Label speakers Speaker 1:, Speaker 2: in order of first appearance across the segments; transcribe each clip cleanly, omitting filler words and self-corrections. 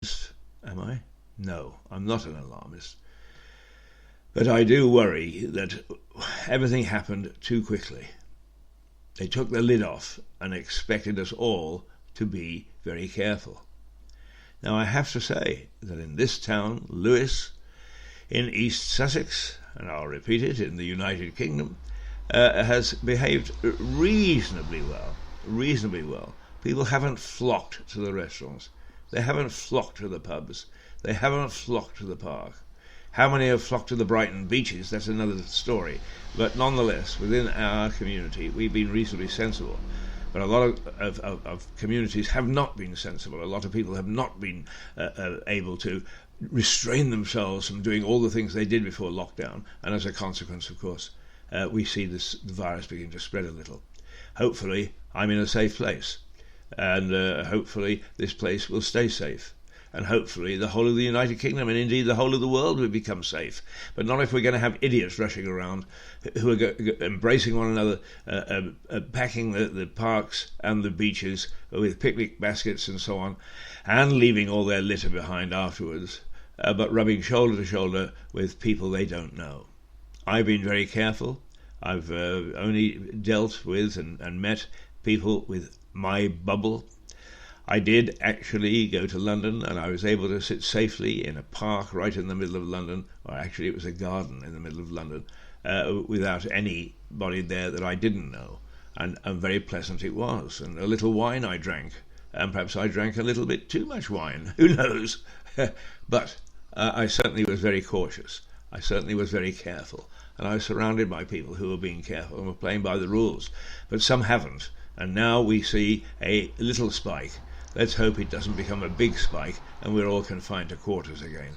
Speaker 1: Am I? No, I'm not an alarmist. But I do worry that everything happened too quickly. They took the lid off and expected us all to be very careful. Now I have to say that in this town, Lewes, in East Sussex, and I'll repeat it, in the United Kingdom, has behaved reasonably well. Reasonably well. People haven't flocked to the restaurants. They haven't flocked to the pubs. They haven't flocked to the park. How many have flocked to the Brighton beaches? That's another story. But nonetheless, within our community, we've been reasonably sensible. But a lot of communities have not been sensible. A lot of people have not been able to restrain themselves from doing all the things they did before lockdown. And as a consequence, of course, we see the virus begin to spread a little. Hopefully, I'm in a safe place. And hopefully, this place will stay safe. And hopefully the whole of the United Kingdom, and indeed the whole of the world, will become safe. But not if we're going to have idiots rushing around who are embracing one another, packing the parks and the beaches with picnic baskets and so on, and leaving all their litter behind afterwards, but rubbing shoulder to shoulder with people they don't know. I've been very careful. I've only dealt with and met people with my bubble. I did actually go to London, and I was able to sit safely in a park right in the middle of London, or actually it was a garden in the middle of London, without anybody there that I didn't know. And very pleasant it was. And a little wine I drank, and perhaps I drank a little bit too much wine, who knows? But I certainly was very cautious. I certainly was very careful. And I was surrounded by people who were being careful and were playing by the rules. But some haven't. And now we see a little spike. Let's hope it doesn't become a big spike and we're all confined to quarters again.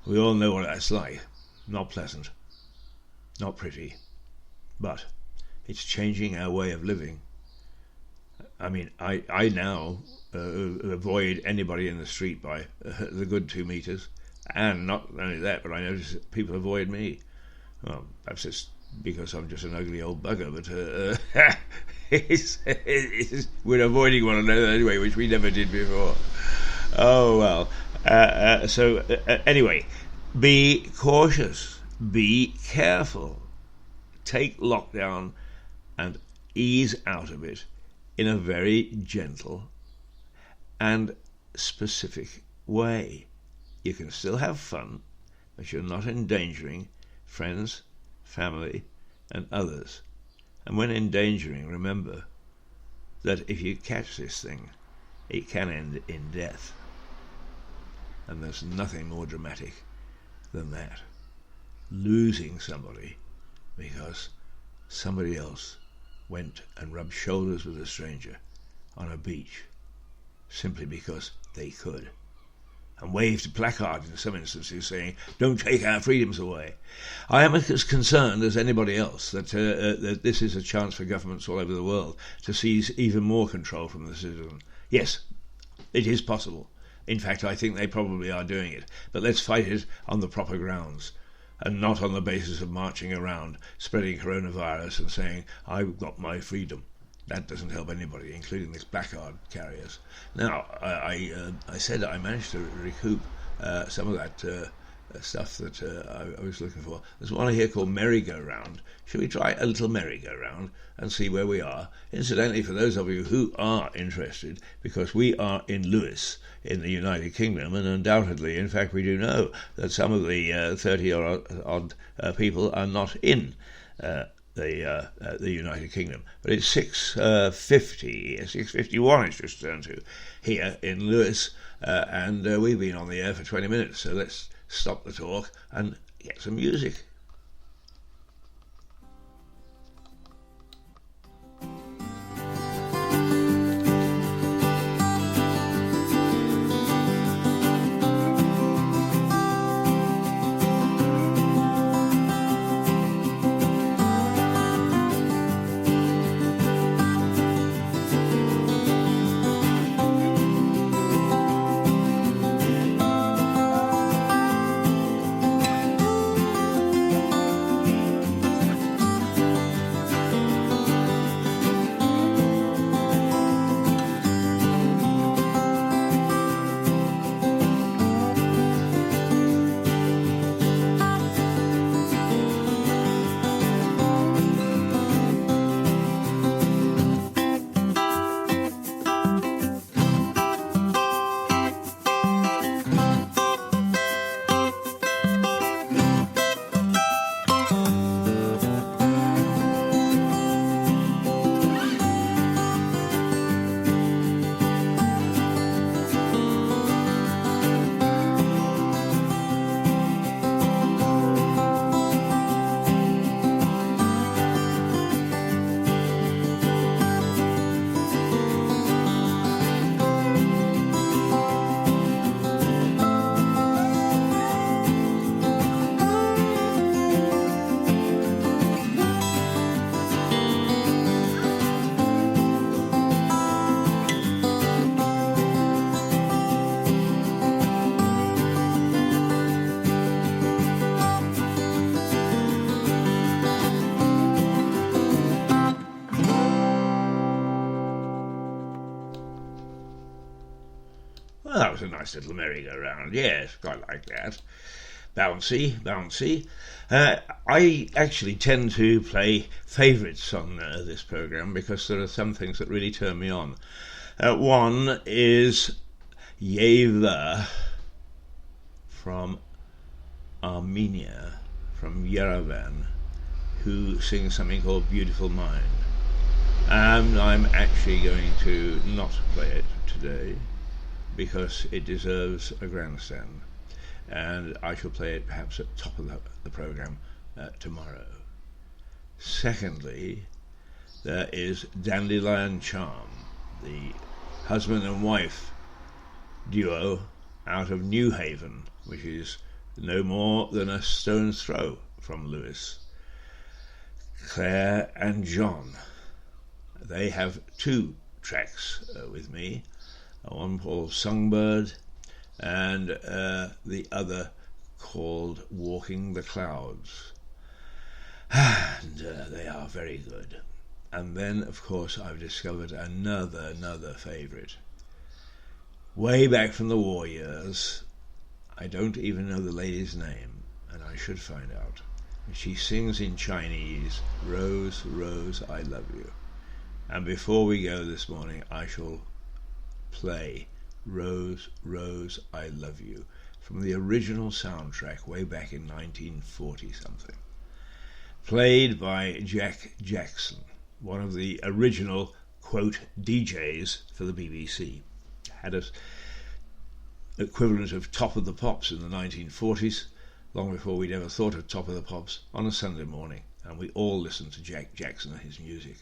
Speaker 1: We all know what that's like. Not pleasant. Not pretty. But it's changing our way of living. I mean, I now avoid anybody in the street by the good 2 meters. And not only that, but I notice that people avoid me. Well, perhaps it's because I'm just an ugly old bugger, but we're avoiding one another anyway, which we never did before. Oh, well. So anyway, be cautious. Be careful. Take lockdown and ease out of it in a very gentle and specific way. You can still have fun, but you're not endangering friends, family, and others. And when endangering, remember that if you catch this thing, it can end in death. And there's nothing more dramatic than that. Losing somebody because somebody else went and rubbed shoulders with a stranger on a beach simply because they could. And waved a placard in some instances saying, "Don't take our freedoms away." I am as concerned as anybody else that this is a chance for governments all over the world to seize even more control from the citizen. Yes, it is possible. In fact, I think they probably are doing it. But let's fight it on the proper grounds, and not on the basis of marching around, spreading coronavirus and saying, "I've got my freedom." That doesn't help anybody, including these placard carriers. Now, I said I managed to recoup some of that stuff that I was looking for. There's one here called merry-go-round. Shall we try a little merry-go-round and see where we are? Incidentally, for those of you who are interested, because we are in Lewes, in the United Kingdom, and undoubtedly, in fact, we do know that some of the 30 or odd people are not in the United Kingdom, but it's 6:51 it's just turned to here in Lewes, and we've been on the air for 20 minutes, so let's stop the talk and get some music. was a nice little merry-go-round. Yes, quite like that. Bouncy, bouncy. I actually tend to play favourites on this programme because there are some things that really turn me on. One is Yeva from Armenia, from Yerevan, who sings something called Beautiful Mind. And I'm actually going to not play it today because it deserves a grandstand. And I shall play it perhaps at the top of the programme tomorrow. Secondly, there is Dandelion Charm, the husband and wife duo out of New Haven, which is no more than a stone's throw from Lewis. Claire and John. They have 2 tracks with me, one called Songbird and the other called Walking the Clouds. And they are very good. And then, of course, I've discovered another favourite. Way back from the war years, I don't even know the lady's name, and I should find out. She sings in Chinese, Rose, Rose, I love you. And before we go this morning, I shall play Rose, Rose, I love you from the original soundtrack way back in 1940-something. Played by Jack Jackson, one of the original, quote, DJs for the BBC. Had an equivalent of Top of the Pops in the 1940s, long before we'd ever thought of Top of the Pops, on a Sunday morning. And we all listened to Jack Jackson and his music.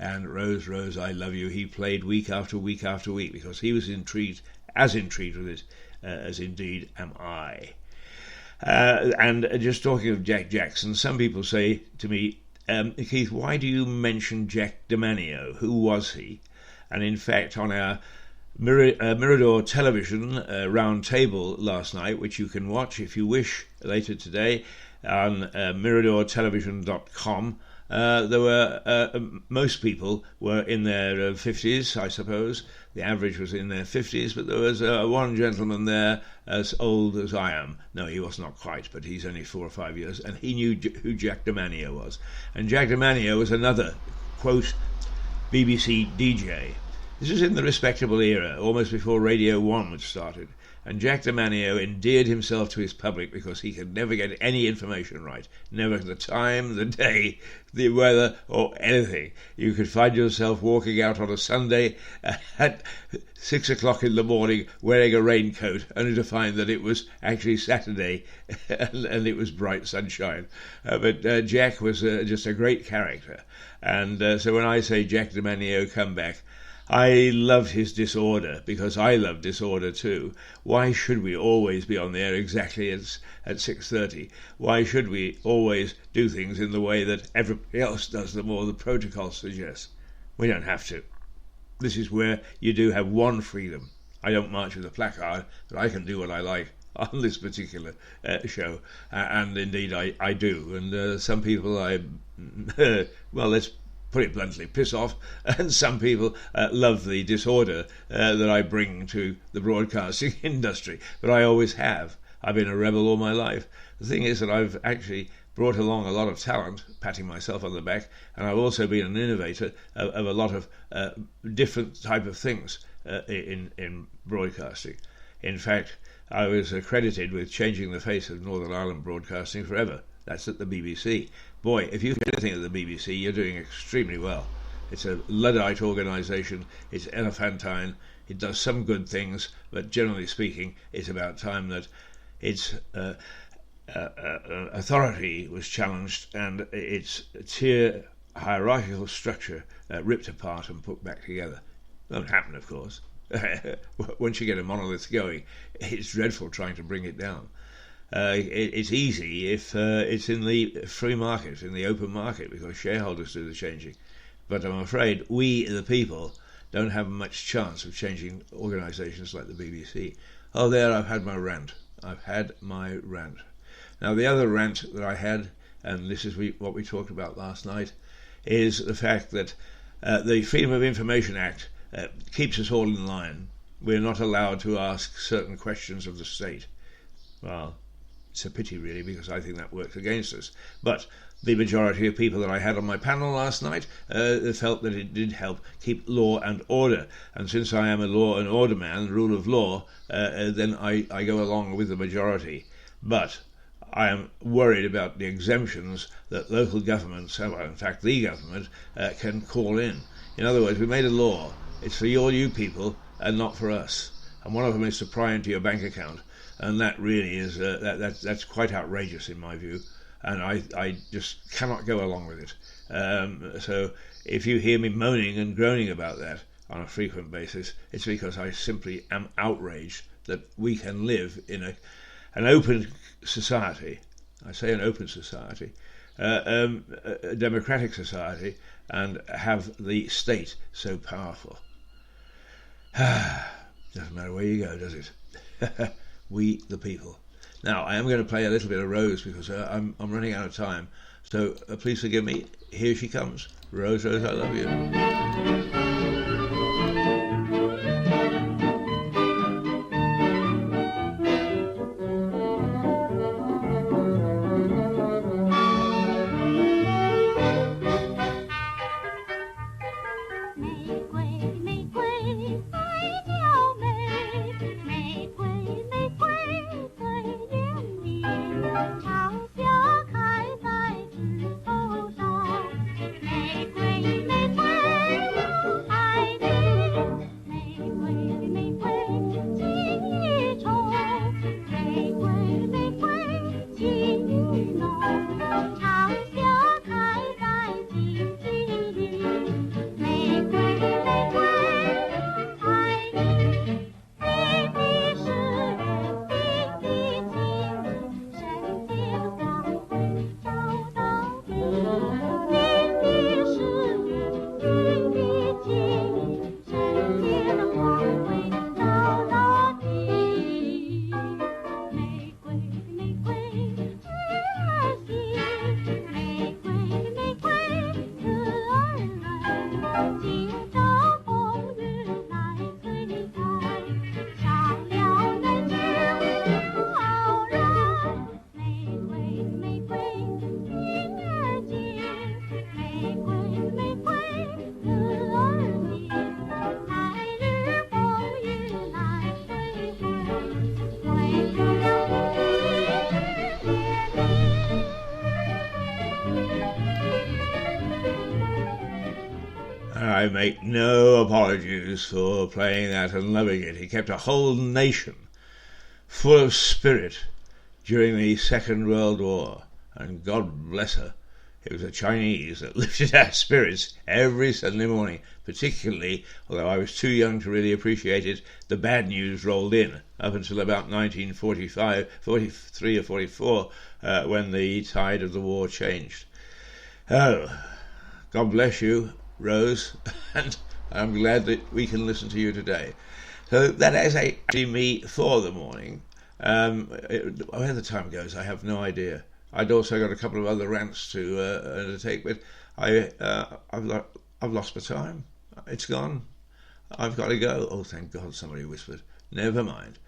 Speaker 1: And Rose, Rose, I love you, he played week after week after week because he was intrigued with it as indeed am I. And just talking of Jack Jackson, some people say to me, Keith, why do you mention Jack DiManio? Who was he? And in fact, on our Mirador television round table last night, which you can watch if you wish later today on miradortelevision.com, there were most people were in their 50s, I suppose. The average was in their 50s, but there was one gentleman there as old as I am. No, he was not quite, but he's only 4 or 5 years, and he knew who Jack DiManio was. And Jack DiManio was another, quote, BBC DJ. This was in the respectable era, almost before Radio 1 had started. And Jack DiManio endeared himself to his public because he could never get any information right. Never the time, the day, the weather, or anything. You could find yourself walking out on a Sunday at 6 o'clock in the morning wearing a raincoat, only to find that it was actually Saturday and it was bright sunshine. But Jack was just a great character. And so when I say Jack DiManio come back, I loved his disorder because I love disorder too. Why should we always be on the air exactly at 6:30? Why should we always do things in the way that everybody else does them or the protocol suggests? We don't have to. This is where you do have one freedom. I don't march with a placard, but I can do what I like on this particular show. And indeed I do. And some people well, let's put it bluntly, piss off, and some people love the disorder that I bring to the broadcasting industry, but I always have. I've been a rebel all my life. The thing is that I've actually brought along a lot of talent, patting myself on the back, and I've also been an innovator of a lot of different type of things in broadcasting. In fact, I was accredited with changing the face of Northern Ireland broadcasting forever. That's at the BBC. Boy, if you do anything at the BBC, you're doing extremely well. It's a Luddite organisation. It's elephantine. It does some good things, but generally speaking, it's about time that its authority was challenged and its tier hierarchical structure ripped apart and put back together. Won't happen, of course. Once you get a monolith going, it's dreadful trying to bring it down. It's easy if it's in the free market, in the open market, because shareholders do the changing. But I'm afraid we, the people, don't have much chance of changing organisations like the BBC. Oh, there, I've had my rant. Now, the other rant that I had, and this is what we talked about last night, is the fact that the Freedom of Information Act keeps us all in line. we're not allowed to ask certain questions of the state. Well, it's a pity really, because I think that works against us. But the majority of people that I had on my panel last night felt that it did help keep law and order. And since I am a law and order man, rule of law, then I go along with the majority. But I am worried about the exemptions that local governments, well, in fact the government, can call in. In other words, we made a law. It's for all you people and not for us. And one of them is to pry into your bank account. And that really is, that's quite outrageous in my view. And I just cannot go along with it. So if you hear me moaning and groaning about that on a frequent basis, it's because I simply am outraged that we can live in an open society. I say an open society, a democratic society, and have the state so powerful. Doesn't matter where you go, does it? We the people. Now, I am going to play a little bit of Rose because I'm running out of time. So please forgive me. Here she comes. Rose, Rose, I love you. I make no apologies for playing that and loving it. He kept a whole nation full of spirit during the Second World War, and God bless her. It was the Chinese that lifted our spirits every Sunday morning, particularly, although I was too young to really appreciate it, the bad news rolled in up until about 1945, 43 or 44, when the tide of the war changed. Oh, God bless you, Rose, and I'm glad that we can listen to you today. So that is actually me for the morning. Where the time goes, I have no idea. I'd also got a couple of other rants to undertake, but I've lost my time. It's gone. I've got to go. Oh, thank God, somebody whispered. Never mind.